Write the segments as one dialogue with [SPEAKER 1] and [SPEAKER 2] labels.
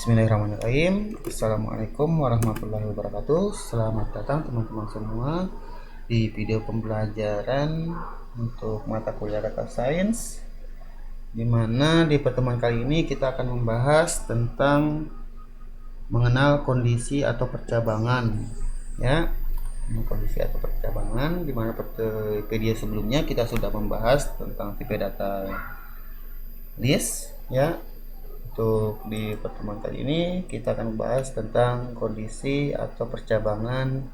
[SPEAKER 1] Bismillahirrahmanirrahim. Assalamualaikum warahmatullahi wabarakatuh. Selamat datang teman-teman semua di video pembelajaran untuk mata kuliah Data Science, di mana di pertemuan kali ini kita akan membahas tentang mengenal kondisi atau percabangan, ya. Kondisi atau percabangan, di mana video sebelumnya kita sudah membahas tentang tipe data list, ya. Untuk di pertemuan kali ini kita akan membahas tentang kondisi atau percabangan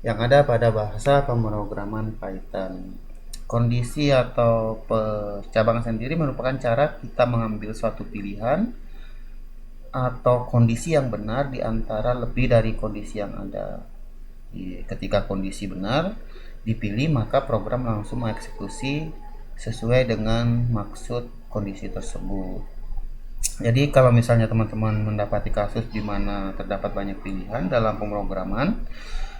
[SPEAKER 1] yang ada pada bahasa pemrograman Python. Kondisi atau percabangan sendiri merupakan cara kita mengambil suatu pilihan atau kondisi yang benar di antara lebih dari kondisi yang ada. Ketika kondisi benar dipilih, maka program langsung mengeksekusi sesuai dengan maksud kondisi tersebut. Jadi kalau misalnya teman-teman mendapati kasus di mana terdapat banyak pilihan dalam pemrograman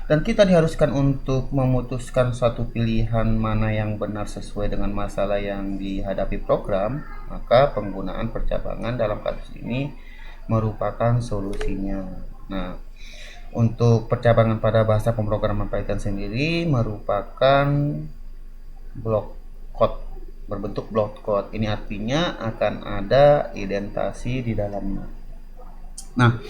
[SPEAKER 1] dan kita diharuskan untuk memutuskan suatu pilihan mana yang benar sesuai dengan masalah yang dihadapi program, maka penggunaan percabangan dalam kasus ini merupakan solusinya. Nah, untuk percabangan pada bahasa pemrograman Python sendiri merupakan blok code, berbentuk block code. Ini artinya akan ada indentasi di dalamnya. Nah,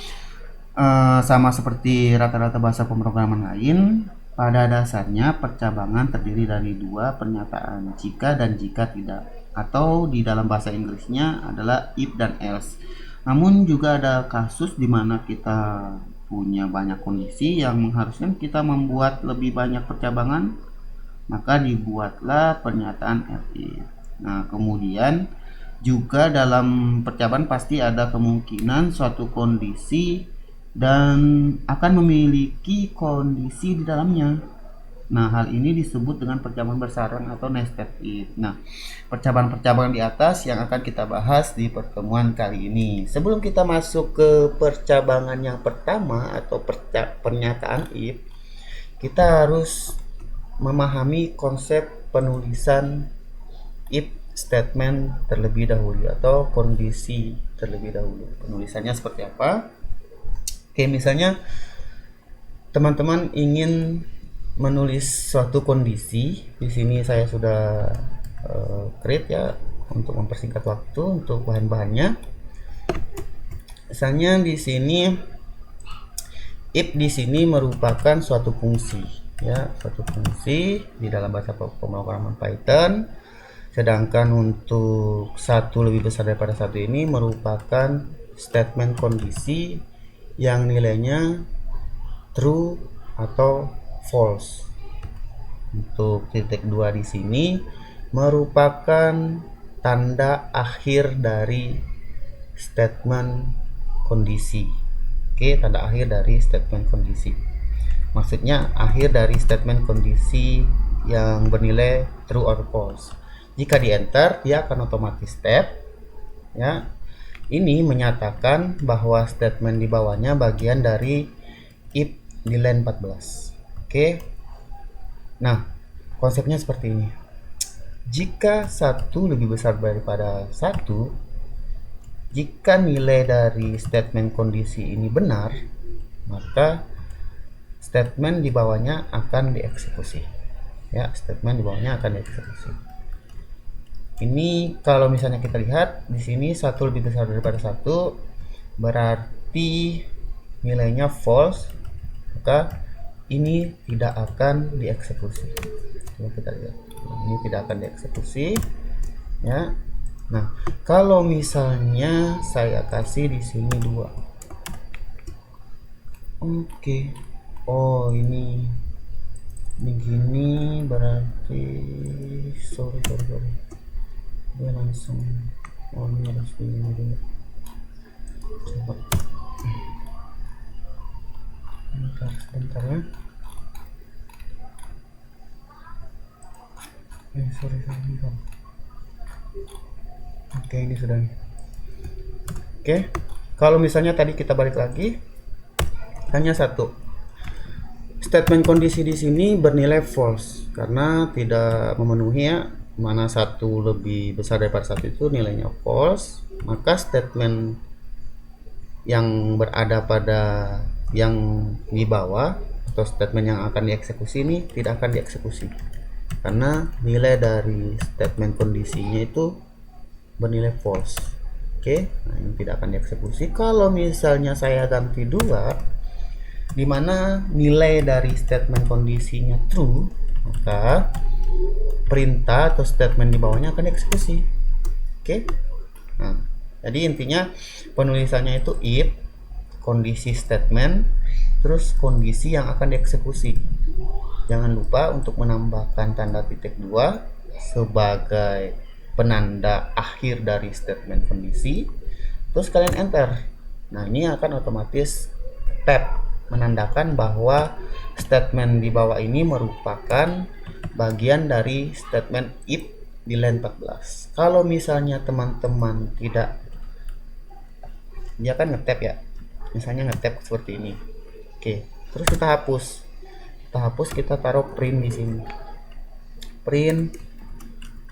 [SPEAKER 1] sama seperti rata-rata bahasa pemrograman lain, pada dasarnya percabangan terdiri dari dua pernyataan, jika dan jika tidak, atau di dalam bahasa Inggrisnya adalah if dan else. Namun juga ada kasus di mana kita punya banyak kondisi yang mengharuskan kita membuat lebih banyak percabangan, maka dibuatlah pernyataan if. Nah, kemudian juga dalam percabangan pasti ada kemungkinan suatu kondisi dan akan memiliki kondisi di dalamnya. Nah, hal ini disebut dengan percabangan bersarang atau nested if. Nah, percabangan-percabangan di atas yang akan kita bahas di pertemuan kali ini. Sebelum kita masuk ke percabangan yang pertama atau pernyataan if, kita harus memahami konsep penulisan if statement terlebih dahulu atau kondisi terlebih dahulu. Penulisannya seperti apa? Oke, misalnya teman-teman ingin menulis suatu kondisi. Di sini saya sudah create ya untuk mempersingkat waktu untuk bahan-bahannya. Misalnya di sini if di sini merupakan suatu fungsi, ya, suatu fungsi di dalam bahasa pemrograman Python. Sedangkan untuk satu lebih besar daripada satu ini merupakan statement kondisi yang nilainya true atau false. Untuk titik 2 di sini merupakan tanda akhir dari statement kondisi. Oke, tanda akhir dari statement kondisi. Maksudnya akhir dari statement kondisi yang bernilai true or false. Jika di enter, dia akan otomatis tab, ya. Ini menyatakan bahwa statement di bawahnya bagian dari if di line 14. Oke. Nah, konsepnya seperti ini. Jika satu lebih besar daripada satu, jika nilai dari statement kondisi ini benar, maka statement di bawahnya akan dieksekusi. Ya, statement di bawahnya akan dieksekusi. Ini kalau misalnya kita lihat di sini satu lebih besar daripada satu, berarti nilainya false, maka ini tidak akan dieksekusi. Coba kita lihat, ini tidak akan dieksekusi, ya. Nah, kalau misalnya saya kasih di sini 2, oke. Oh, ini begini berarti sorry. Dia langsung ini harus begini dulu. Coba bentar ya. Sorry. Oke, ini sudah. Oke, kalau misalnya tadi kita balik lagi, hanya satu statement kondisi di sini bernilai false karena tidak memenuhi, ya. Mana satu lebih besar daripada satu itu nilainya false, maka statement yang berada pada yang di bawah atau statement yang akan dieksekusi ini tidak akan dieksekusi karena nilai dari statement kondisinya itu bernilai false. Oke, nah ini tidak akan dieksekusi. Kalau misalnya saya ganti 2 di mana nilai dari statement kondisinya true, maka perintah atau statement di bawahnya akan dieksekusi. Oke. Nah, jadi intinya penulisannya itu if kondisi statement terus kondisi yang akan dieksekusi. Jangan lupa untuk menambahkan tanda titik 2 sebagai penanda akhir dari statement kondisi, terus kalian enter. Nah, ini akan otomatis tab menandakan bahwa statement di bawah ini merupakan bagian dari statement if di line 14. Kalau misalnya teman-teman tidak, dia kan ngetab ya, misalnya ngetab seperti ini. Oke, terus kita hapus, kita taruh print di sini, print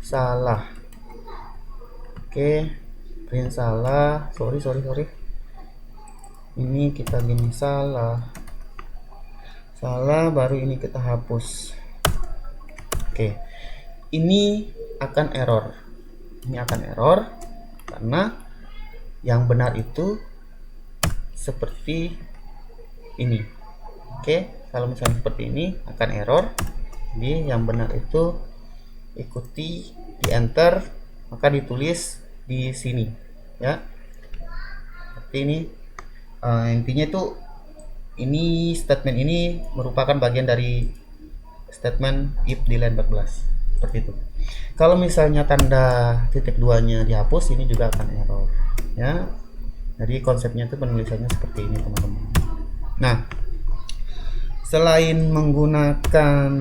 [SPEAKER 1] salah. Oke, print salah, sorry ini kita gini salah, baru ini kita hapus. Oke, ini akan error, karena yang benar itu seperti ini. Oke, kalau misalnya seperti ini akan error. Jadi yang benar itu ikuti, di enter, maka ditulis di sini ya. Seperti ini. Intinya itu ini statement ini merupakan bagian dari statement if di line 14. Seperti itu. Kalau misalnya tanda titik 2-nya dihapus, ini juga akan error ya. Jadi konsepnya itu penulisannya seperti ini teman-teman. Nah, selain menggunakan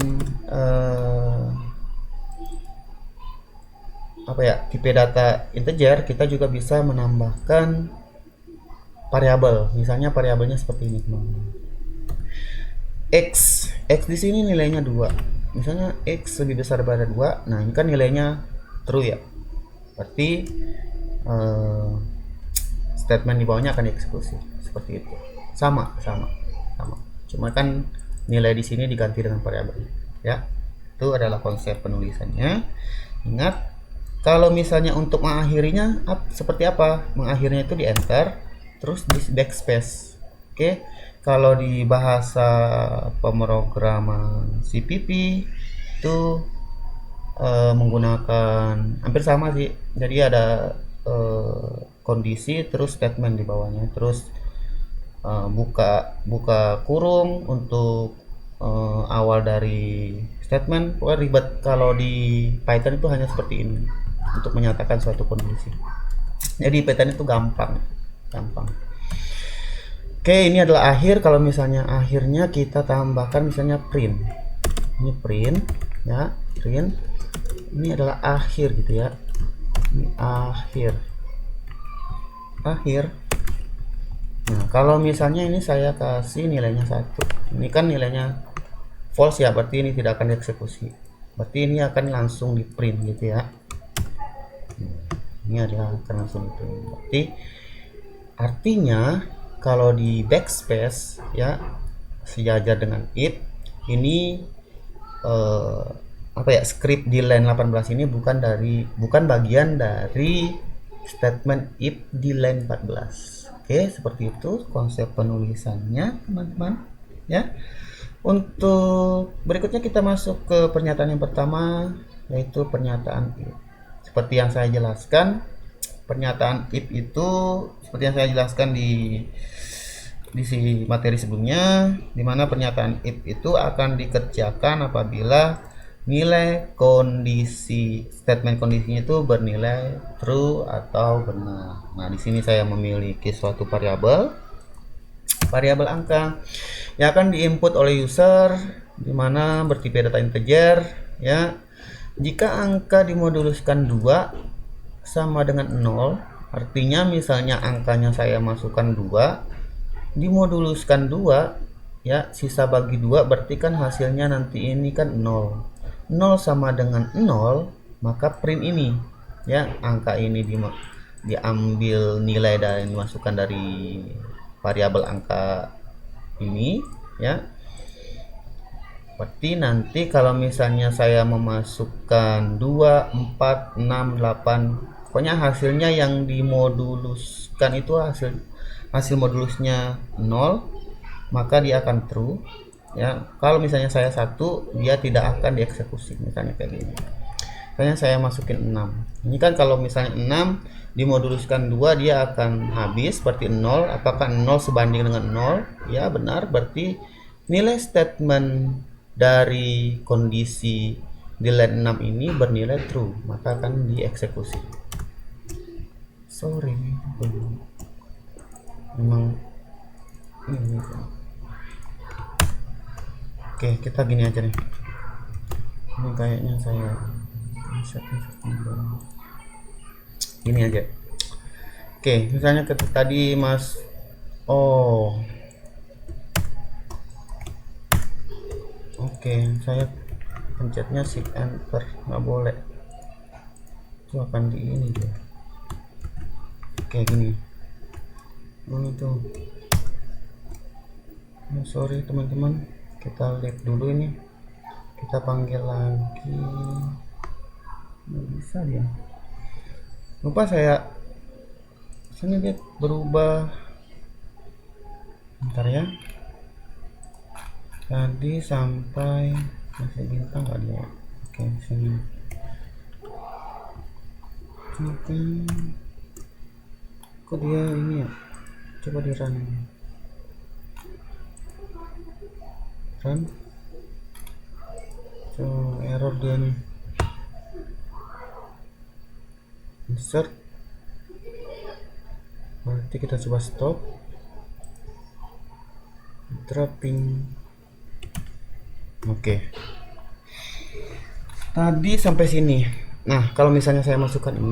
[SPEAKER 1] tipe data integer, kita juga bisa menambahkan variabel. Misalnya variabelnya seperti ini teman-teman. X di sini nilainya 2. Misalnya X lebih besar daripada 2. Nah, ini kan nilainya true ya. Berarti statement di bawahnya akan dieksekusi. Seperti itu. Sama. Cuma kan nilai di sini diganti dengan variabel ya. Itu adalah konsep penulisannya. Ingat, kalau misalnya untuk mengakhirinya seperti apa? Mengakhirnya itu di enter, terus di backspace. Oke. Kalau di bahasa pemrograman CPP itu menggunakan hampir sama sih. Jadi ada kondisi terus statement di bawahnya, terus buka kurung untuk awal dari statement. Pokoknya ribet. Kalau di Python itu hanya seperti ini untuk menyatakan suatu kondisi. Jadi Python itu gampang. Oke, ini adalah akhir. Kalau misalnya akhirnya kita tambahkan misalnya print. Ini print ya, print. Ini adalah akhir gitu ya. Ini akhir. Nah, kalau misalnya ini saya kasih nilainya 1. Ini kan nilainya false ya, berarti ini tidak akan dieksekusi. Berarti ini akan langsung di print gitu ya. Ini adalah akan langsung di print. Berarti artinya kalau di backspace ya, sejajar dengan if, ini script di line 18 ini bukan bagian dari statement if di line 14. Oke, seperti itu konsep penulisannya teman-teman ya. Untuk berikutnya kita masuk ke pernyataan yang pertama, yaitu pernyataan if. Seperti yang saya jelaskan, pernyataan if itu seperti yang saya jelaskan di materi sebelumnya, di mana pernyataan if itu akan dikerjakan apabila nilai statement kondisinya itu bernilai true atau benar. Nah, di sini saya memiliki suatu variabel angka yang akan diinput oleh user, di mana bertipe data integer ya. Jika angka dimoduluskan 2 sama dengan 0, artinya misalnya angkanya saya masukkan 2, dimoduluskan 2 ya, sisa bagi 2, berarti kan hasilnya nanti ini kan 0 sama dengan 0, maka print ini ya, angka ini diambil nilai dan dimasukkan dari variabel angka ini ya. Berarti nanti kalau misalnya saya memasukkan 2, 4, 6, 8, pokoknya hasilnya yang dimoduluskan itu hasil modulusnya 0, maka dia akan true ya. Kalau misalnya saya 1, dia tidak akan dieksekusi, misalnya kayak gini. Misalnya saya masukin 6. Ini kan kalau misalnya 6 dimoduluskan 2, dia akan habis, berarti 0. Apakah 0 sebanding dengan 0? Ya benar, berarti nilai statement dari kondisi di line 6 ini bernilai true, maka akan dieksekusi. Sorry, memang ini. Oke, kita gini aja nih. Ini kayaknya saya gini aja. Oke, misalnya tadi mas, oke, saya pencetnya shift enter, nggak boleh, itu akan di ini dia. Oke gini, itu sorry teman-teman, kita lihat dulu ini, kita panggil lagi, nggak bisa dia, lupa saya, sini dia berubah, bentar ya, tadi sampai masih bintang nggak dia. Oke sini, kok dia ini ya, coba di run, so error dia nih, insert, berarti kita coba stop, dropping. Oke, tadi sampai sini. Nah kalau misalnya saya masukkan 6,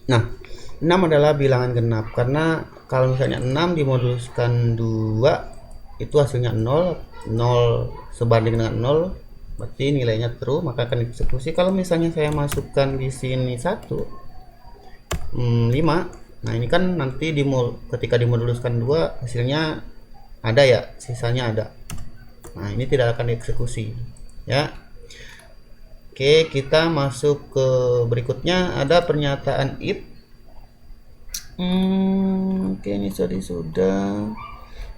[SPEAKER 1] nah 6 adalah bilangan genap, karena kalau misalnya 6 dimoduluskan 2 itu hasilnya 0, 0 sebanding dengan 0, berarti nilainya true, maka akan dieksekusi. Kalau misalnya saya masukkan di sini 1, 5, nah ini kan nanti ketika dimoduluskan 2 hasilnya ada ya, sisanya ada, nah ini tidak akan dieksekusi ya. Oke, kita masuk ke berikutnya, ada pernyataan if. Oke, ini sudah.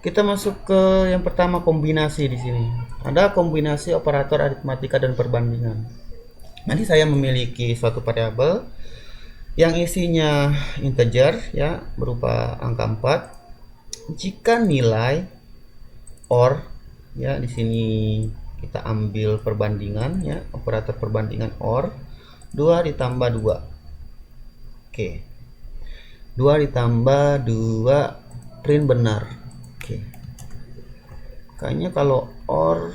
[SPEAKER 1] Kita masuk ke yang pertama, kombinasi. Di sini ada kombinasi operator aritmatika dan perbandingan. Nanti saya memiliki suatu variabel yang isinya integer ya, berupa angka 4. Jika nilai OR ya, di sini kita ambil perbandingan ya, operator perbandingan OR, 2 ditambah 2. Oke. 2 ditambah 2 print benar. Oke. Kayaknya kalau OR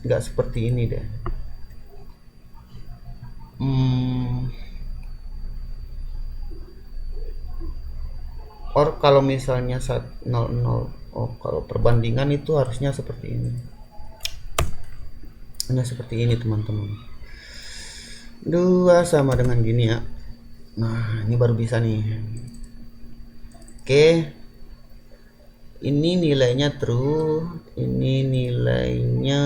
[SPEAKER 1] nggak seperti ini deh. OR kalau misalnya 0, 0. Oh, kalau perbandingan itu harusnya seperti ini. Hanya seperti ini teman-teman. 2 sama dengan gini ya. Nah ini baru bisa nih. Oke, ini nilainya true, ini nilainya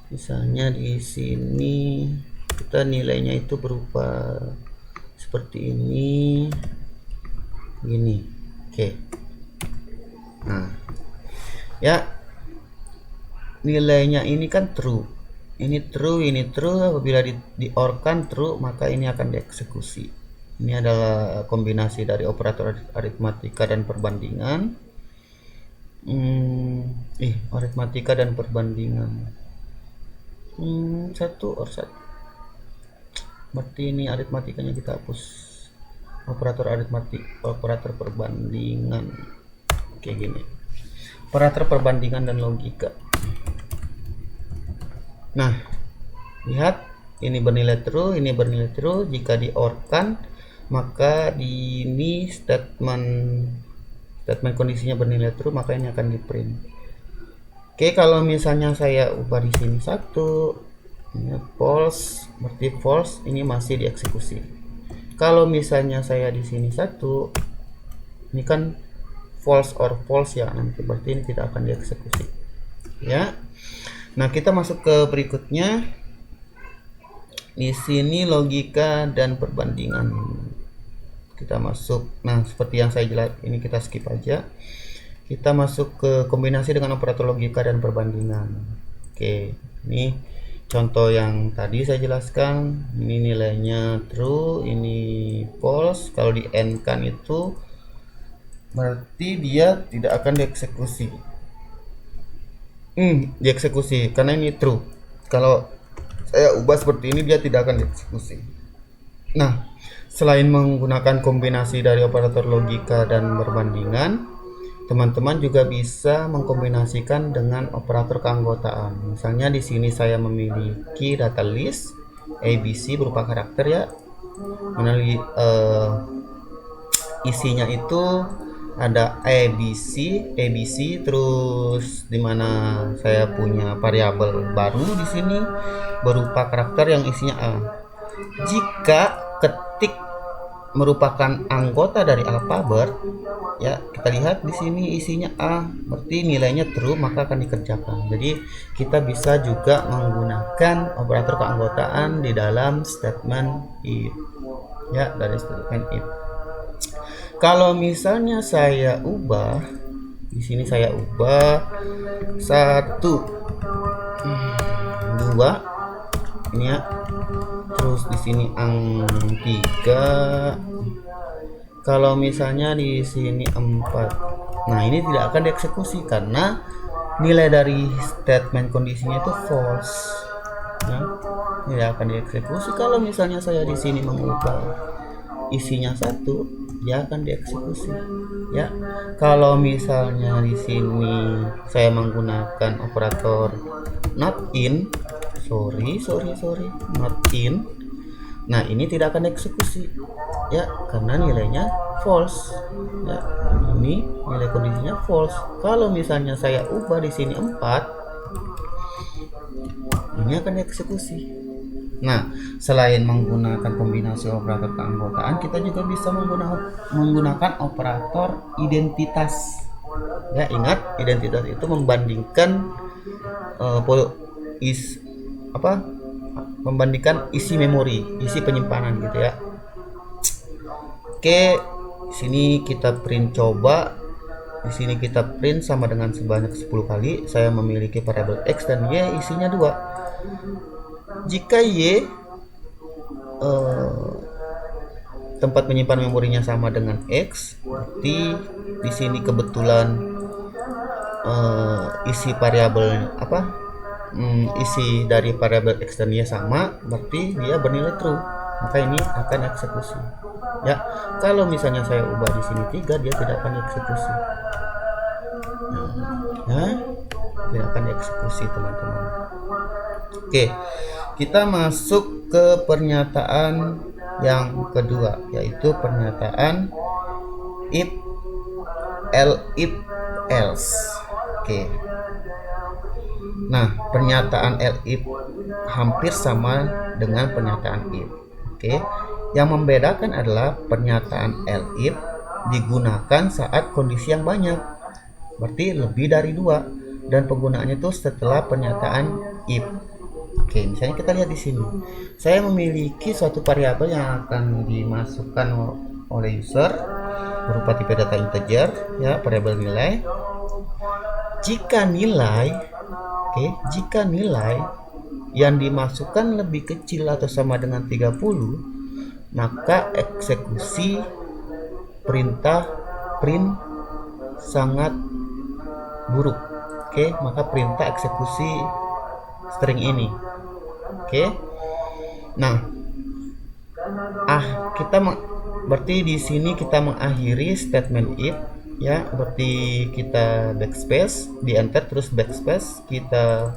[SPEAKER 1] misalnya di sini kita nilainya itu berupa seperti ini, gini. Oke, nah ya, nilainya ini kan true, ini true, ini true. Apabila di OR kan true, maka ini akan dieksekusi. Ini adalah kombinasi dari operator aritmatika dan perbandingan. Aritmatika dan perbandingan. 1 OR 1. Berarti ini aritmatikanya kita hapus. Operator aritmatik, operator perbandingan. Kayak gini. Operator perbandingan dan logika. Nah, lihat, ini bernilai true, ini bernilai true. Jika di OR kan, maka di ini statement kondisinya bernilai true, maka ini akan di print. Oke, kalau misalnya saya ubah di sini 1, ini false, berarti false, ini masih dieksekusi. Kalau misalnya saya di sini 1, ini kan false or false ya, nanti berarti ini tidak akan dieksekusi ya. Nah, kita masuk ke berikutnya. Di sini logika dan perbandingan. Kita masuk. Nah, seperti yang saya jelaskan, ini kita skip aja. Kita masuk ke kombinasi dengan operator logika dan perbandingan. Oke, ini contoh yang tadi saya jelaskan. Ini nilainya true, ini false. Kalau di end kan itu berarti dia tidak akan dieksekusi. Dieksekusi karena ini true. Kalau saya ubah seperti ini, dia tidak akan dieksekusi. Nah, selain menggunakan kombinasi dari operator logika dan perbandingan, teman-teman juga bisa mengkombinasikan dengan operator keanggotaan. Misalnya di sini saya memiliki data list ABC berupa karakter ya. Isinya itu ada ABC, terus dimana saya punya variabel baru di sini berupa karakter yang isinya A. Jika ketik merupakan anggota dari alfabet ya, kita lihat di sini isinya A, berarti nilainya true, maka akan dikerjakan. Jadi kita bisa juga menggunakan operator keanggotaan di dalam statement if ya, dari statement if. Kalau misalnya saya ubah di sini, saya ubah 1, 2 ini ya, terus di sini ang 3. Kalau misalnya di sini 4, nah ini tidak akan dieksekusi karena nilai dari statement kondisinya itu false ya, tidak akan dieksekusi. Kalau misalnya saya di sini mengubah isinya 1, dia akan dieksekusi ya. Kalau misalnya di sini saya menggunakan operator not in, not in, nah ini tidak akan dieksekusi ya karena nilainya false ya, ini nilai kondisinya false. Kalau misalnya saya ubah di sini 4, ini akan dieksekusi. Nah, selain menggunakan kombinasi operator keanggotaan, kita juga bisa menggunakan operator identitas. Ya, ingat, identitas itu membandingkan membandingkan isi memori, isi penyimpanan gitu ya. Oke, sini kita print coba. Di sini kita print sama dengan sebanyak 10 kali. Saya memiliki variabel X dan Y, isinya 2. Jika Y tempat menyimpan memorinya sama dengan X, berarti di sini kebetulan isi variabel isi dari variabel X dan Y sama, berarti dia bernilai true, maka ini akan eksekusi ya. Kalau misalnya saya ubah di sini 3, dia tidak akan eksekusi tidak akan dieksekusi teman-teman. Oke, kita masuk ke pernyataan yang kedua, yaitu pernyataan if else. Oke. Nah, pernyataan if hampir sama dengan pernyataan if. Oke. Yang membedakan adalah pernyataan if digunakan saat kondisi yang banyak, berarti lebih dari 2, dan penggunaannya itu setelah pernyataan if. Oke, misalnya kita lihat di sini. Saya memiliki suatu variabel yang akan dimasukkan oleh user berupa tipe data integer ya, variabel nilai. Jika nilai yang dimasukkan lebih kecil atau sama dengan 30, maka eksekusi perintah print sangat buruk. Oke, maka perintah eksekusi string ini. Oke. Nah, berarti di sini kita mengakhiri statement if ya, berarti kita backspace, di enter terus backspace, kita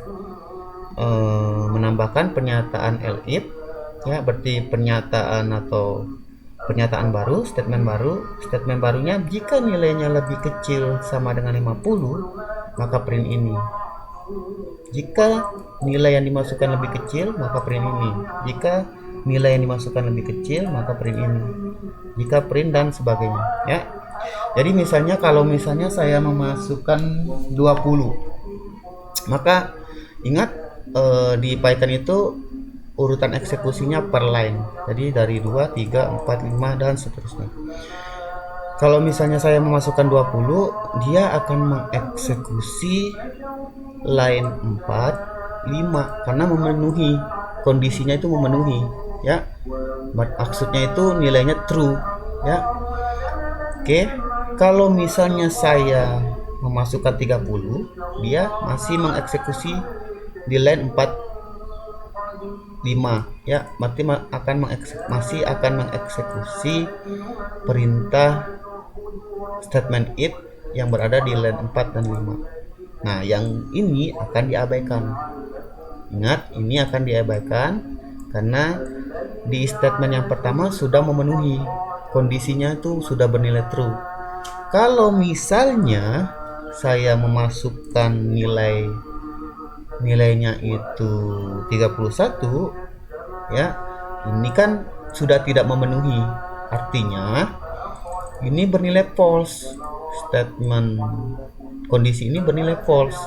[SPEAKER 1] menambahkan pernyataan elif ya, berarti pernyataan baru, statement barunya jika nilainya lebih kecil sama dengan 50, maka print ini. Jika nilai yang dimasukkan lebih kecil, maka print ini. Jika nilai yang dimasukkan lebih kecil, maka print ini. Jika print dan sebagainya, ya. Jadi misalnya kalau misalnya saya memasukkan 20, maka ingat di Python itu urutan eksekusinya per line. Jadi dari 2, 3, 4, 5 dan seterusnya. Kalau misalnya saya memasukkan 20, dia akan mengeksekusi line 4, 5 karena memenuhi, kondisinya itu memenuhi, ya. Maksudnya itu nilainya true, ya. Oke, kalau misalnya saya memasukkan 30, dia masih mengeksekusi di line 4, 5, ya. Berarti masih akan mengeksekusi perintah statement if yang berada di line 4 dan 5. Nah, yang ini akan diabaikan. Ingat, ini akan diabaikan karena di statement yang pertama sudah memenuhi, kondisinya itu sudah bernilai true. Kalau misalnya saya memasukkan nilainya itu 31, ya, ini kan sudah tidak memenuhi, artinya ini bernilai false. Statement kondisi ini bernilai false,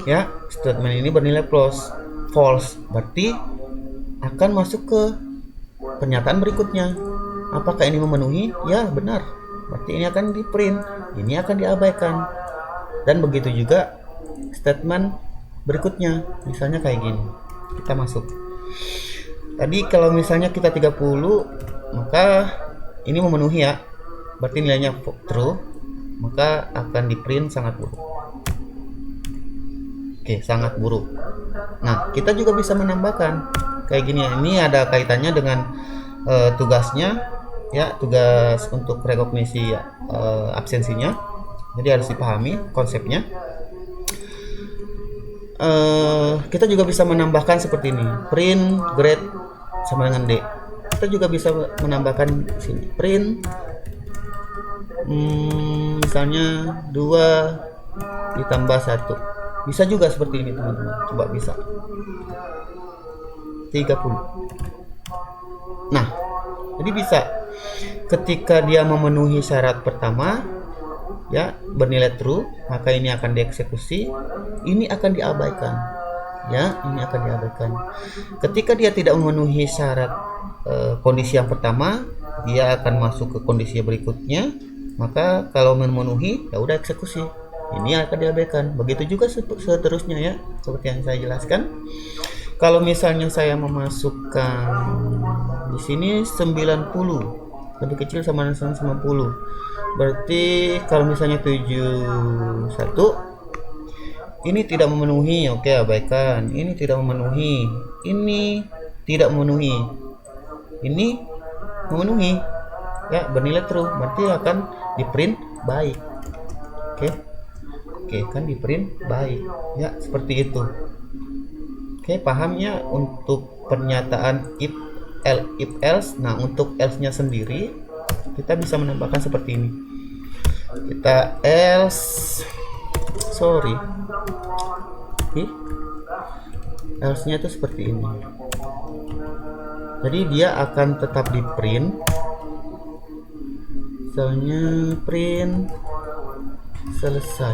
[SPEAKER 1] ya. Statement ini bernilai false, berarti akan masuk ke pernyataan berikutnya. Apakah ini memenuhi? Ya, benar, berarti ini akan di print, ini akan diabaikan. Dan begitu juga statement berikutnya, misalnya kayak gini. Kita masuk tadi, kalau misalnya kita 30, maka ini memenuhi, ya, berarti nilainya true, maka akan di print sangat buruk. Oke, sangat buruk. Nah, kita juga bisa menambahkan kayak gini, ya. Ini ada kaitannya dengan tugasnya, ya, tugas untuk rekognisi absensinya. Jadi harus dipahami konsepnya. Kita juga bisa menambahkan seperti ini, print grade sama dengan D. Kita juga bisa menambahkan di sini print misalnya 2 ditambah 1. Bisa juga seperti ini, teman-teman. Coba bisa 30. Nah, jadi bisa ketika dia memenuhi syarat pertama, ya, bernilai true, maka ini akan dieksekusi, ini akan diabaikan, ya, ini akan diabaikan. Ketika dia tidak memenuhi syarat kondisi yang pertama, dia akan masuk ke kondisi berikutnya, maka kalau memenuhi, ya udah eksekusi, ini akan diabaikan. Begitu juga seterusnya, ya, seperti yang saya jelaskan. Kalau misalnya saya memasukkan di sini 90, lebih kecil sama dengan 90, berarti kalau misalnya 71, ini tidak memenuhi, oke, abaikan. Ini tidak memenuhi, ini tidak memenuhi, ini memenuhi, ya, bernilai true, berarti akan di print baik. Oke, kan di print baik, ya, seperti itu. Oke, pahamnya untuk pernyataan if else. Nah, untuk else nya sendiri kita bisa menambahkan seperti ini. Kita else nya itu seperti ini. Jadi dia akan tetap di print, misalnya print selesai,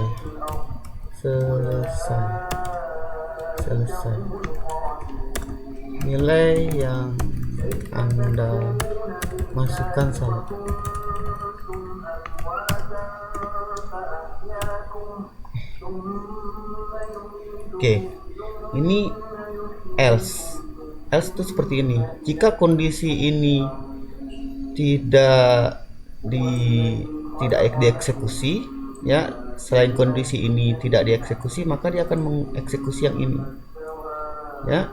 [SPEAKER 1] nilai yang Anda masukkan salah. Oke, ini else itu seperti ini. Jika kondisi ini tidak dieksekusi, ya, selain kondisi ini tidak dieksekusi, maka dia akan mengeksekusi yang ini, ya.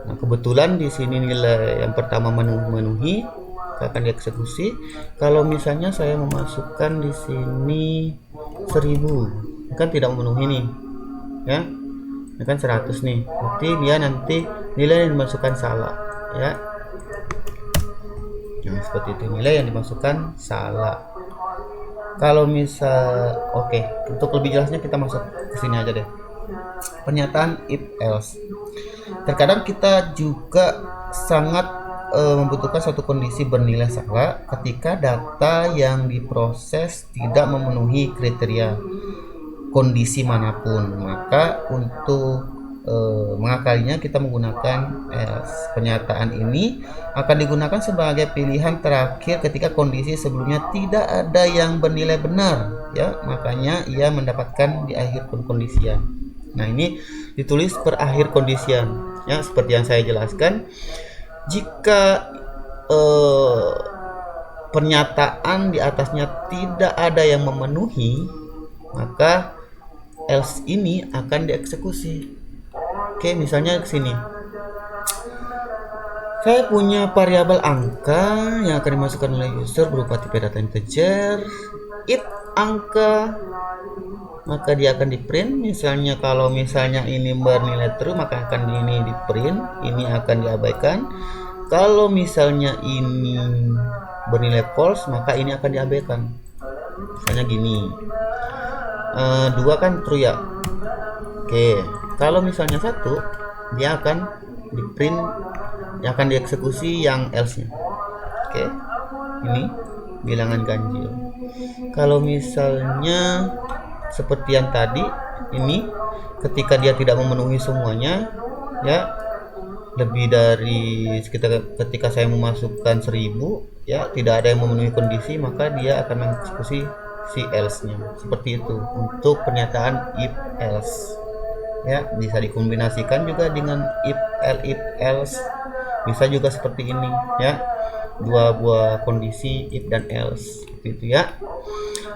[SPEAKER 1] Nah, kebetulan di sini nilai yang pertama memenuhi, akan dieksekusi. Kalau misalnya saya memasukkan di sini 1000, kan tidak memenuhi nih, ya, ini kan 100 nih, berarti dia nanti nilai yang dimasukkan salah, ya. Nah, seperti itu, nilai yang dimasukkan salah. Kalau misal, oke, untuk lebih jelasnya kita masuk ke sini aja deh. pernyataan if else. Terkadang kita juga sangat membutuhkan suatu kondisi bernilai salah ketika data yang diproses tidak memenuhi kriteria kondisi manapun. Maka untuk mengakalinya kita menggunakan else. Pernyataan ini akan digunakan sebagai pilihan terakhir ketika kondisi sebelumnya tidak ada yang bernilai benar, ya. Makanya ia mendapatkan di akhir kondisian. Nah, ini ditulis per akhir kondisian, ya, seperti yang saya jelaskan. Jika pernyataan di atasnya tidak ada yang memenuhi, maka else ini akan dieksekusi. Oke, misalnya ke sini. Saya punya variabel angka yang akan dimasukkan oleh user berupa tipe data integer. If angka, maka dia akan di print. Misalnya kalau misalnya ini bernilai true, maka akan ini di print, ini akan diabaikan. Kalau misalnya ini bernilai false, maka ini akan diabaikan. Misalnya gini, 2 kan true ya. Oke, kalau misalnya 1, dia akan di print, yang akan dieksekusi yang else-nya. Oke, ini bilangan ganjil. Kalau misalnya seperti yang tadi, ini ketika dia tidak memenuhi semuanya, ya, lebih dari sekitar, ketika saya memasukkan 1000, ya, tidak ada yang memenuhi kondisi, maka dia akan mengeksekusi si else-nya. Seperti itu untuk pernyataan if else. Ya, bisa dikombinasikan juga dengan if else. Bisa juga seperti ini, ya. Dua buah kondisi if dan else, seperti itu ya.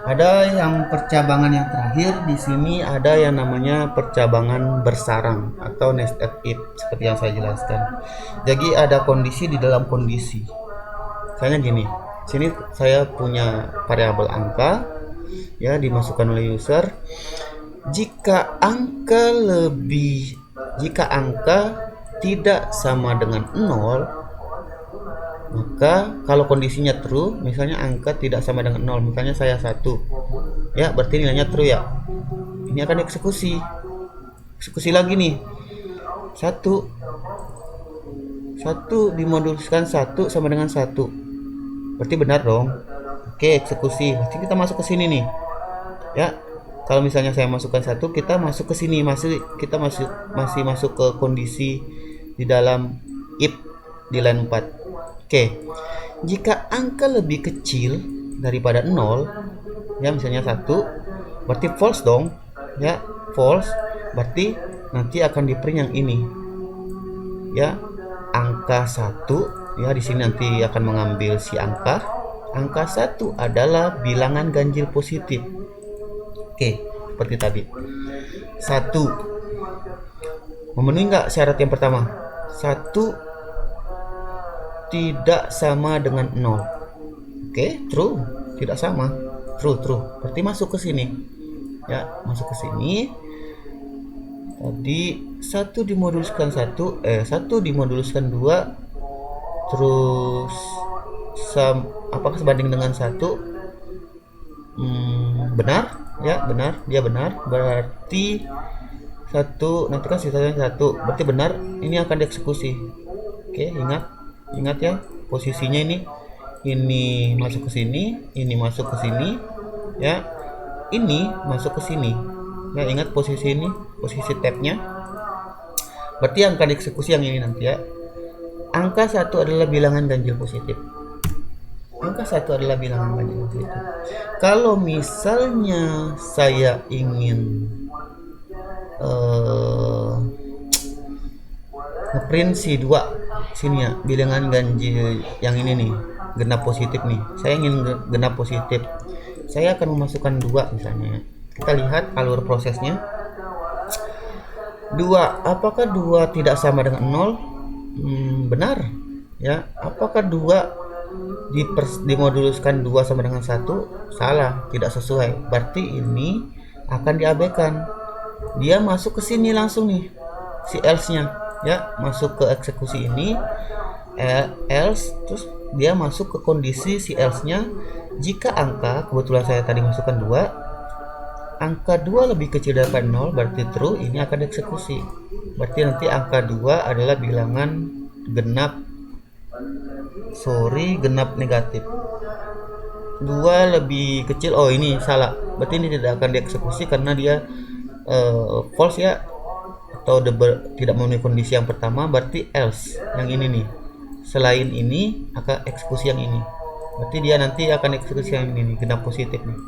[SPEAKER 1] Ada yang percabangan yang terakhir di sini, ada yang namanya percabangan bersarang atau nested if, seperti yang saya jelaskan. Jadi ada kondisi di dalam kondisi. Misalnya gini, sini saya punya variabel angka, ya, dimasukkan oleh user. Jika angka tidak sama dengan 0, maka kalau kondisinya true, misalnya angka tidak sama dengan 0, misalnya saya 1, ya, berarti nilainya true ya. Ini akan dieksekusi. Eksekusi lagi nih. 1 dimoduliskan 1 sama dengan 1. Berarti benar dong. Oke, eksekusi. Berarti kita masuk ke sini nih. Ya. Kalau misalnya saya masukkan 1, kita masuk ke sini, masih masuk ke kondisi di dalam if di line 4. Oke. Jika angka lebih kecil daripada 0, ya, misalnya 1, berarti false dong. Ya, false. Berarti nanti akan di print yang ini. Ya, angka 1, ya, di sini nanti akan mengambil si angka. Angka 1 adalah bilangan ganjil positif. Oke, seperti tadi. 1 memenuhi nggak syarat yang pertama? 1 tidak sama dengan 0. Oke, true. Tidak sama. True. Berarti masuk ke sini. Ya, masuk ke sini. Tadi 1 dimoduliskan 1 dimoduliskan 2, terus apakah sebanding dengan 1? Benar. Ya, benar, dia benar. Berarti 1, nanti kan sisanya 1, berarti benar, ini akan dieksekusi. Oke, ingat ya, posisinya ini masuk ke sini, ini masuk ke sini, ya, ini masuk ke sini. Ya, ingat posisi ini, posisi tabnya. Berarti yang akan dieksekusi yang ini nanti ya. Angka 1 adalah bilangan ganjil positif. Angka 1 adalah bilangan ganjil positif. Kalau misalnya saya ingin ngeprint si 2 sini ya, bilangan ganjil yang ini nih, genap positif nih. Saya ingin genap positif. Saya akan memasukkan 2 misalnya. Kita lihat alur prosesnya. 2, apakah 2 tidak sama dengan 0? Benar. Ya, apakah 2 dimoduluskan 2 sama dengan 1? Salah, tidak sesuai. Berarti ini akan diabaikan. Dia masuk ke sini langsung nih, si else-nya, ya, masuk ke eksekusi ini, else, terus dia masuk ke kondisi si else-nya. Jika angka, kebetulan saya tadi masukkan 2, angka 2 lebih kecil daripada 0 berarti true, ini akan dieksekusi. Berarti nanti angka 2 adalah bilangan genap negatif. 2 lebih kecil, oh ini salah, berarti ini tidak akan dieksekusi karena dia false ya, atau tidak memenuhi kondisi yang pertama, berarti else yang ini nih. Selain ini akan eksekusi yang ini, berarti dia nanti akan eksekusi yang ini nih, genap positif nih.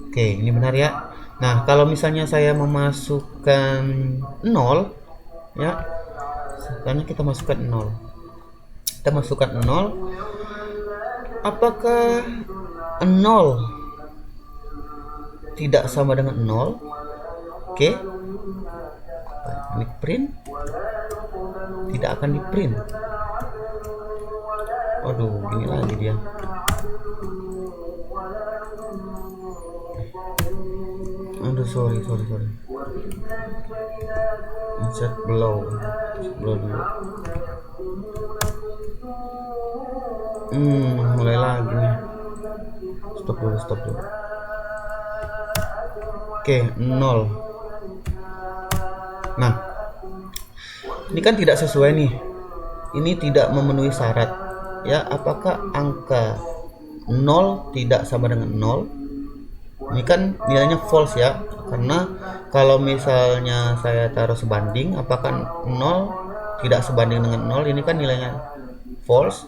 [SPEAKER 1] Oke, ini benar ya. Nah, kalau misalnya saya memasukkan 0 ya, sekarang kita masukkan 0. Kita masukkan 0. Apakah 0 tidak sama dengan 0? Oke. Ini print. Tidak akan di print. Aduh, gini lagi dia. Aduh, sorry. Insert blow dulu. Mulai lagi nih. Stop dulu. Oke, 0. Nah, ini kan tidak sesuai nih. Ini tidak memenuhi syarat. Ya, apakah angka 0 tidak sama dengan 0? Ini kan nilainya false ya, karena kalau misalnya saya taruh sebanding, apakah 0 tidak sebanding dengan 0, ini kan nilainya false,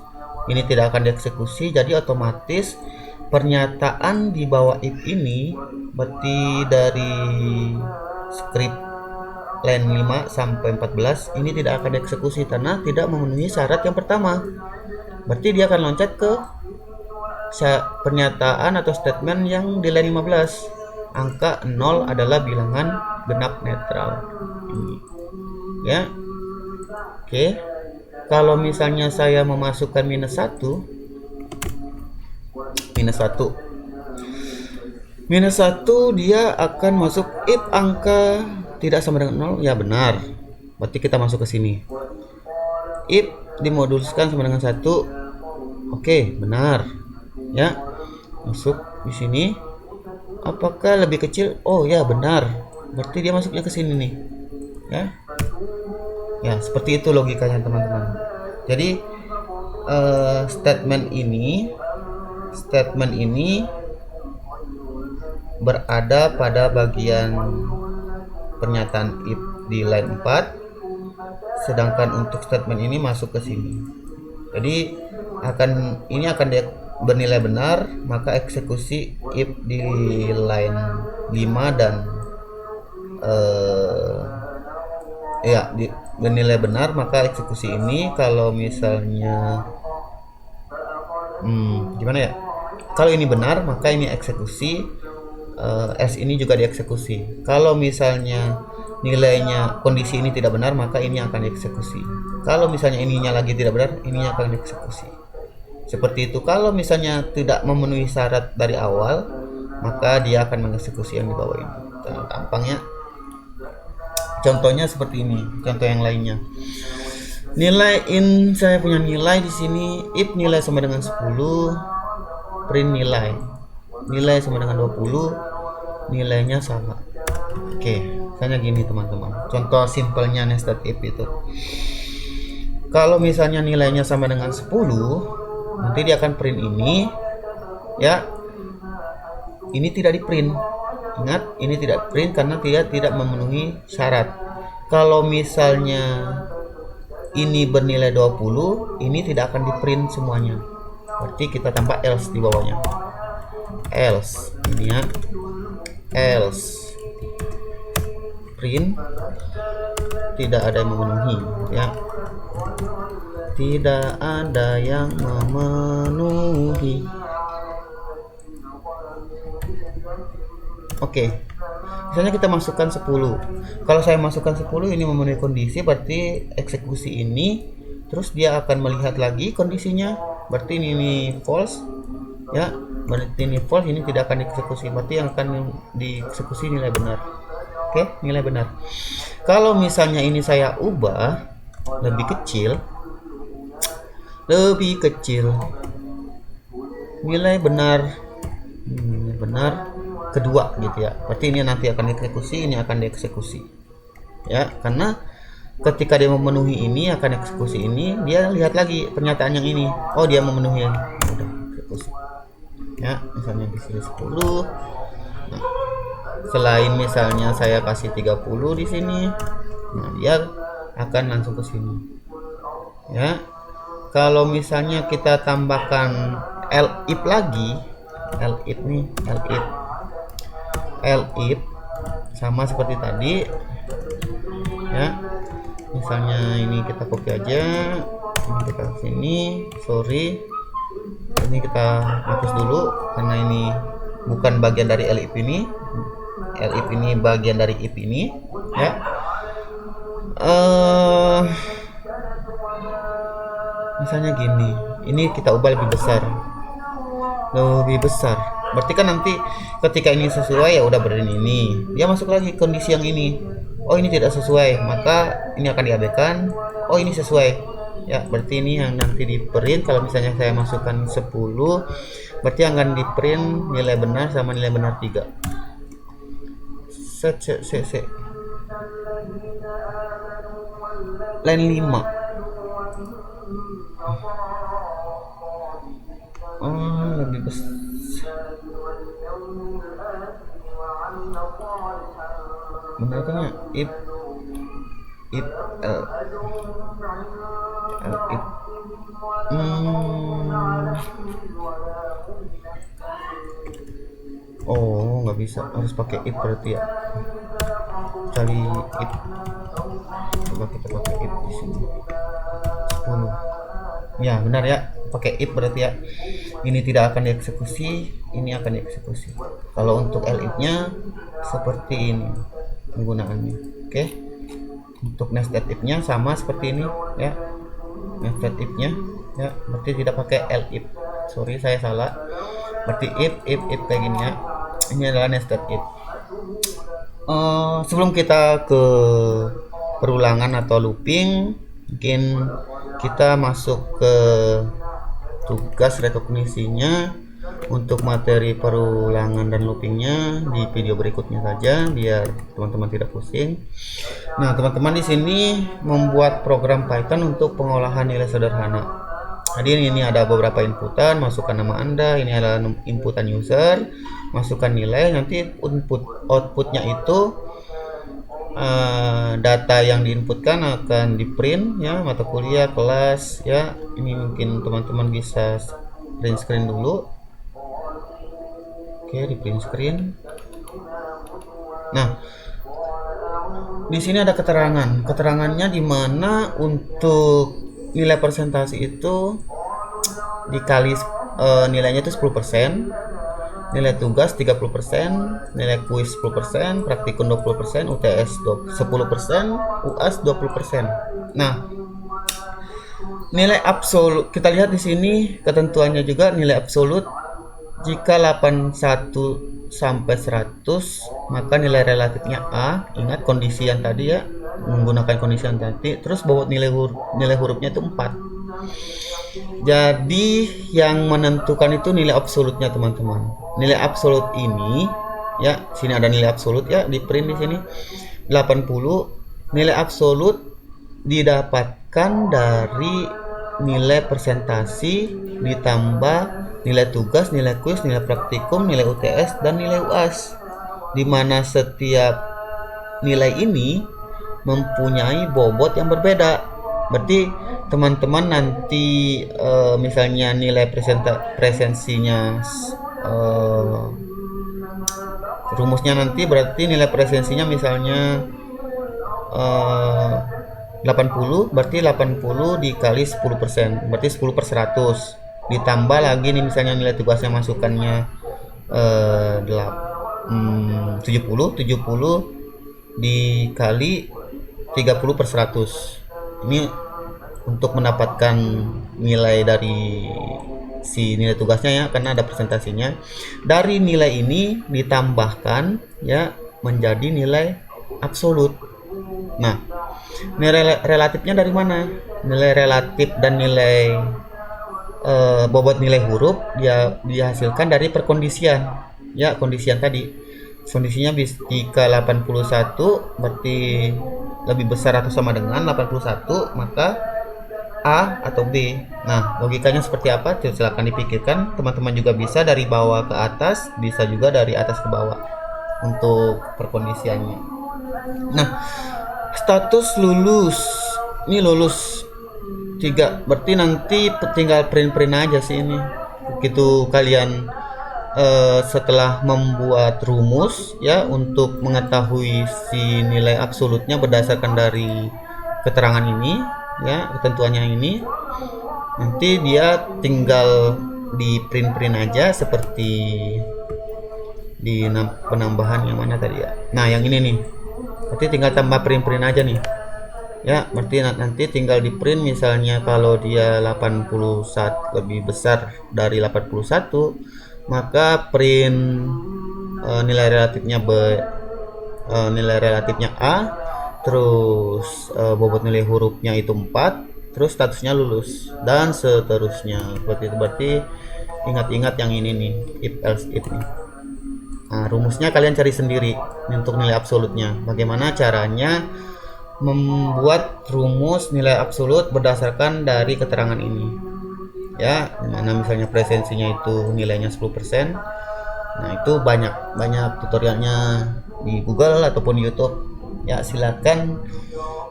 [SPEAKER 1] ini tidak akan dieksekusi. Jadi otomatis pernyataan di bawah if ini, berarti dari script line 5 sampai 14 ini tidak akan dieksekusi karena tidak memenuhi syarat yang pertama. Berarti dia akan loncat ke pernyataan atau statement yang di line 15. Angka 0 adalah bilangan genap netral. Ya. Oke. Kalau misalnya saya memasukkan minus 1, dia akan masuk if angka tidak sama dengan 0, ya benar. Berarti kita masuk ke sini. If dimoduliskan sama dengan 1, oke, benar. Ya, masuk di sini. Apakah lebih kecil? Oh ya, benar. Berarti dia masuknya ke sini nih. Ya, seperti itu logikanya teman-teman. Jadi statement ini berada pada bagian pernyataan if di line 4, sedangkan untuk statement ini masuk ke sini. Jadi ini akan bernilai benar, maka eksekusi if di line 5 dan bernilai benar, maka eksekusi ini. Kalau misalnya gimana ya, kalau ini benar maka ini eksekusi, S ini juga dieksekusi. Kalau misalnya nilainya kondisi ini tidak benar, maka ini akan dieksekusi. Kalau misalnya ininya lagi tidak benar, ini akan dieksekusi. Seperti itu. Kalau misalnya tidak memenuhi syarat dari awal, maka dia akan mengeksekusi yang di bawah ini. Gampangnya. Contohnya seperti ini. Contoh yang lainnya. Nilai saya punya nilai di sini. If nilai sama dengan 10, print nilai. Nilai sama dengan 20, nilainya sama. Oke, misalnya gini teman-teman. Contoh simpelnya nested if itu. Kalau misalnya nilainya sama dengan 10, nanti dia akan print ini, ya. Ini tidak di print. Ingat, ini tidak print karena dia tidak memenuhi syarat. Kalau misalnya ini bernilai 20, ini tidak akan di print semuanya. Berarti kita tambah else di bawahnya. Else, ini ya. Else print tidak ada yang memenuhi, ya. Tidak ada yang memenuhi. Oke. Misalnya kita masukkan 10. Kalau saya masukkan 10, ini memenuhi kondisi, berarti eksekusi ini, terus dia akan melihat lagi kondisinya. Berarti ini false. Ya, berarti ini false, ini tidak akan dieksekusi. Berarti yang akan dieksekusi nilai benar. Oke, nilai benar. Kalau misalnya ini saya ubah lebih kecil, nilai benar, kedua gitu ya. Berarti ini nanti akan dieksekusi, ini akan dieksekusi ya, karena ketika dia memenuhi ini akan eksekusi ini, dia lihat lagi pernyataan yang ini, oh dia memenuhi, udah eksekusi ya. Misalnya di sini 10. Nah, selain misalnya saya kasih 30 di sini, nah dia akan langsung ke sini ya. Kalau misalnya kita tambahkan elif lagi, elif nih, elif sama seperti tadi ya. Misalnya ini kita copy aja, ini kita sini, sorry, ini kita hapus dulu karena ini bukan bagian dari elif ini, elif ini bagian dari if ini ya. Misalnya gini, ini kita ubah lebih besar, berarti kan nanti ketika ini sesuai ya udah berdiri ini, dia masuk lagi kondisi yang ini, oh ini tidak sesuai, maka ini akan diabaikan, oh ini sesuai ya, berarti ini yang nanti di print. Kalau misalnya saya masukkan 10, berarti akan di print nilai benar sama nilai benar 3. Line 5. Lebih besar. Benar kan ya? If oh nggak bisa, harus pakai if berarti ya. Cari if, coba kita pakai if di sini 10 ya, benar ya, pakai if berarti ya. Ini tidak akan dieksekusi, ini akan dieksekusi. Kalau untuk elif nya seperti ini penggunaannya. Oke, untuk nested if nya sama seperti ini ya, nested if nya ya, berarti tidak pakai elif, sorry saya salah, berarti if kayak gini ya. Ini adalah nested if. Sebelum kita ke perulangan atau looping, mungkin kita masuk ke tugas rekognisinya untuk materi perulangan dan loopingnya di video berikutnya saja, biar teman-teman tidak pusing. Nah, teman-teman di sini membuat program Python untuk pengolahan nilai sederhana. Jadi ini ada beberapa inputan, masukkan nama Anda, ini adalah inputan user, masukkan nilai, nanti outputnya itu data yang diinputkan akan di print ya, mata kuliah, kelas ya. Ini mungkin teman-teman bisa print screen dulu. Oke, di print screen. Nah, di sini ada keterangannya di mana untuk nilai presentasi itu dikali nilainya itu 10%, nilai tugas 30%, nilai kuis 10%, praktikum 20%, UTS 10%, UAS 20%. Nah, nilai absolut kita lihat di sini ketentuannya juga, nilai absolut jika 81 sampai 100 maka nilai relatifnya A. Ingat kondisi yang tadi ya, menggunakan kondisi yang tadi. Terus bahwa nilai hurufnya itu 4. Jadi yang menentukan itu nilai absolutnya teman-teman. Nilai absolut ini ya, sini ada nilai absolut ya, di print di sini 80. Nilai absolut didapatkan dari nilai presentasi ditambah nilai tugas, nilai kuis, nilai praktikum, nilai UTS dan nilai UAS, di mana setiap nilai ini mempunyai bobot yang berbeda. Berarti teman-teman nanti misalnya nilai presensinya rumusnya nanti berarti nilai presensinya misalnya 80, berarti 80 dikali 10%, berarti 10 per 100. Ditambah lagi nih misalnya nilai tugasnya masukannya 70 dikali 30 per 100. Ini untuk mendapatkan nilai dari si nilai tugasnya ya, karena ada presentasinya. Dari nilai ini ditambahkan ya menjadi nilai absolut. Nah, nilai relatifnya dari mana? Nilai relatif dan nilai bobot nilai huruf dia dihasilkan dari perkondisian. ya kondisi yang tadi. Kondisinya jika 81 berarti lebih besar atau sama dengan 81, maka A atau B. Nah, logikanya seperti apa? Silakan dipikirkan. Teman-teman juga bisa dari bawah ke atas, bisa juga dari atas ke bawah untuk perkondisiannya. Nah, status lulus. Ini lulus 3. Berarti nanti tinggal print-print aja sih ini. Begitu kalian setelah membuat rumus ya untuk mengetahui si nilai absolutnya berdasarkan dari keterangan ini ya, ketentuannya ini, nanti dia tinggal di print aja seperti di penambahan yang mana tadi ya. Nah, yang ini nih, berarti tinggal tambah print aja nih ya. Berarti nanti tinggal di print, misalnya kalau dia 81 lebih besar dari 81, maka print nilai relatifnya A, terus bobot nilai hurufnya itu 4, terus statusnya lulus dan seterusnya. Seperti itu. Berarti ingat-ingat yang ini nih, if else if nih. Nah, rumusnya kalian cari sendiri untuk nilai absolutnya. Bagaimana caranya membuat rumus nilai absolut berdasarkan dari keterangan ini ya, dimana misalnya presensinya itu nilainya 10%. Nah, itu banyak tutorialnya di Google ataupun YouTube ya, silakan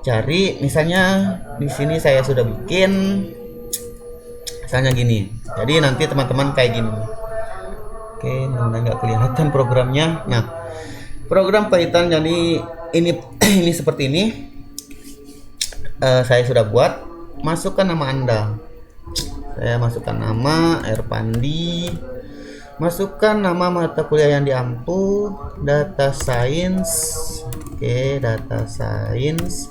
[SPEAKER 1] cari. Misalnya di sini saya sudah bikin misalnya gini, jadi nanti teman-teman kayak gini. Oke, mudah-mudahan nggak kelihatan programnya. Nah, program Python jadi ini ini seperti ini. Saya sudah buat. Masukkan nama Anda. Saya masukkan nama Erpandi, masukkan nama mata kuliah yang diampu, data science. Oke, data science.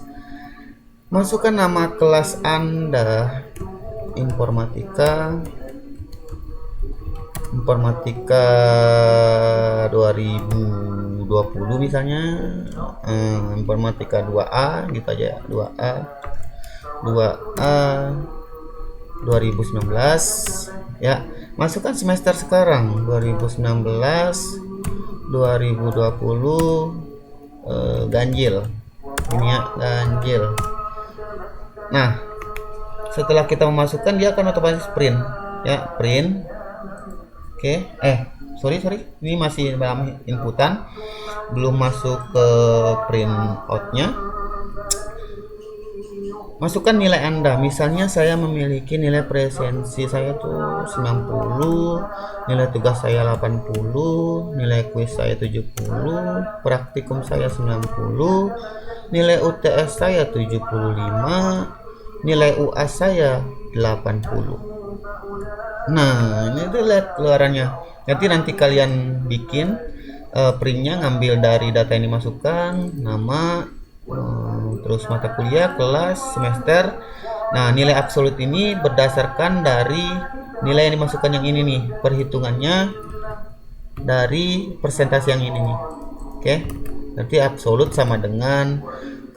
[SPEAKER 1] Masukkan nama kelas Anda, informatika 2020 misalnya, informatika 2A gitu aja, 2A 2019 ya. Masukkan semester sekarang 2019 2020, ganjil ini ya, ganjil. Nah, setelah kita memasukkan, dia akan otomatis print ya, print. Oke, sorry ini masih dalam inputan, belum masuk ke print outnya. Masukkan nilai Anda. Misalnya saya memiliki nilai presensi saya tuh 90, nilai tugas saya 80, nilai kuis saya 70, praktikum saya 90, nilai UTS saya 75, nilai UAS saya 80. Nah, ini tuh lihat keluarannya. Nanti kalian bikin printnya, ngambil dari data yang dimasukkan, nama, terus mata kuliah, kelas, semester. Nah, nilai absolut ini berdasarkan dari nilai yang dimasukkan yang ini nih, perhitungannya dari persentase yang ini nih. Oke, nanti absolut sama dengan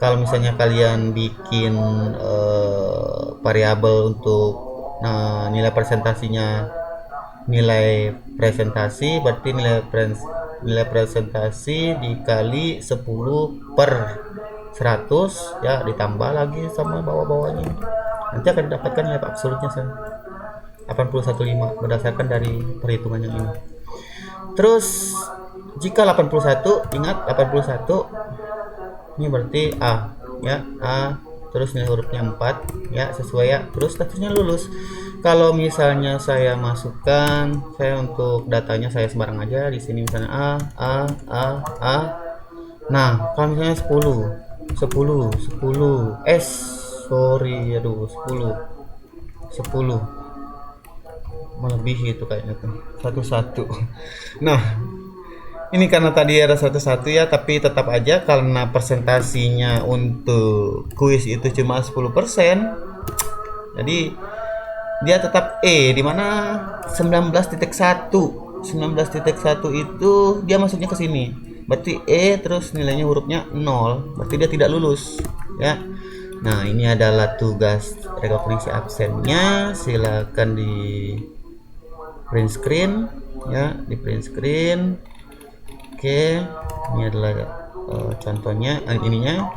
[SPEAKER 1] kalau misalnya kalian bikin variabel untuk nilai presentasinya, nilai presentasi, berarti nilai presentasi dikali 10 per 100 ya, ditambah lagi sama bawah-bawahnya, nanti akan didapatkan nilai absolutnya 815 berdasarkan dari perhitungan yang ini. Terus jika 81, ingat 81 ini berarti A ya, A, terus nilai hurufnya 4 ya, sesuai ya, terus statusnya lulus. Kalau misalnya saya masukkan, saya untuk datanya saya sembarang aja di sini, misalnya A. Nah, kalau misalnya 10 melebihi itu kayaknya tuh 11. Nah, ini karena tadi ada 11 ya, tapi tetap aja karena presentasinya untuk kuis itu cuma 10%, jadi dia tetap dimana 19.1 itu dia masuknya ke sini, berarti terus nilainya hurufnya 0, berarti dia tidak lulus ya. Nah, ini adalah tugas rekognisi absennya, silakan di print screen. ya, di print screen. Oke, ini adalah contohnya, ininya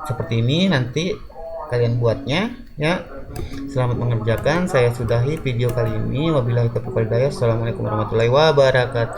[SPEAKER 1] seperti ini nanti kalian buatnya ya. Selamat mengerjakan, saya sudahi video kali ini. Wabillahi taufiq wal hidayah. Assalamualaikum warahmatullahi wabarakatuh.